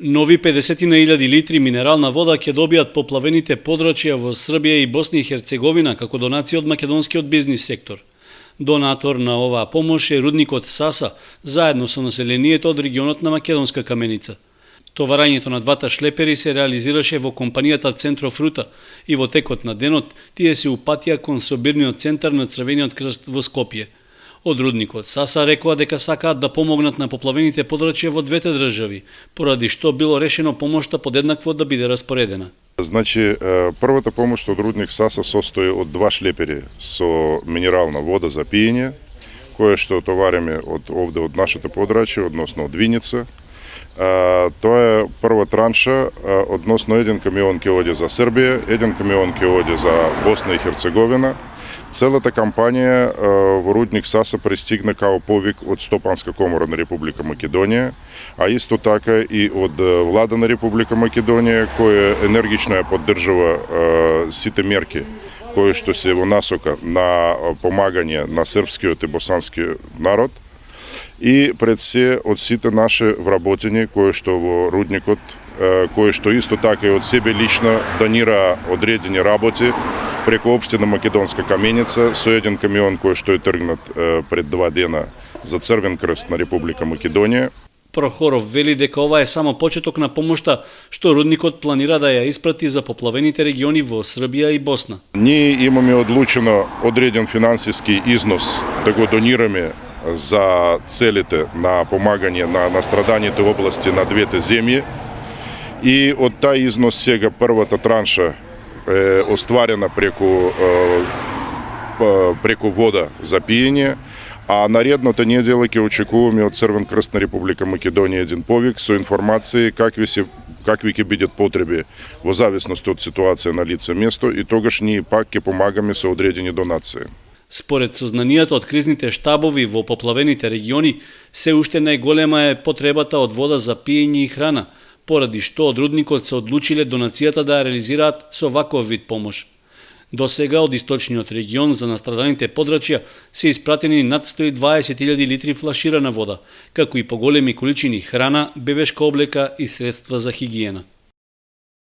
Нови 50.000 литри минерална вода ќе добијат поплавените подрачја во Србија и Босна и Херцеговина како донација од македонскиот бизнис сектор. Донатор на оваа помош е рудникот Саса, заедно со населението од регионот на Македонска каменица. Товарањето на двата шлепери се реализираше во компанијата Центрофрута и во текот на денот тие се упатија кон собирниот центар на Црвениот крст во Скопје. Од рудникот Саса рекоа дека сакаат да помогнат на поплавените подрачја во двете држави, поради што било решено помошта подеднакво да биде распоредена. Значи, првата помош од рудник Саса состои од два шлепери со минерална вода за пиење, која што товариме од нашето подрачје, односно од Виница. Тоа е прва транша, односно еден камион ќе оде за Србија, еден камион ќе оде за Босна и Херцеговина. Целата кампања во рудник Саса пристигна као повик од Стопанска комора на Република Македонија, а исто така и од влада на Република Македонија, која енергично ја поддржува сите мерки кои што се во насока на помагање на српскиот и босанскиот народ, и пред се од сите наши вработени кои што во рудникот, кои што исто така и од себе лично донира одредени работи преку општина Македонска каменица со еден камион кој што е тргнат пред 2 дена за Црвен крст на Република Македонија. Прохоров вели дека ова е само почеток на помошта што рудникот планира да ја испрати за поплавените региони во Србија и Босна. Ние имаме одлучено одреден финансиски износ да го донираме за целите на помагање на настраданите области на двете земји, и од тај износ сега првата транша е остварена преку вода за пиење, а наредната недела ќе очекуваме од Црвен крст на Република Македонија еден повик со информации какви ќе бидат потреби во зависност од ситуација на лице место, и тогаш ние пак ќе помагаме со одредени донации. Според сознанијата од кризните штабови во поплавените региони, се уште најголема е потребата од вода за пиење и храна, поради што од рудникот се одлучиле донацијата да ја реализираат со ваков вид помош. До сега од источниот регион за настраданите подрачја се испратени над 120.000 литри флаширана вода, како и поголеми количини храна, бебешка облека и средства за хигиена.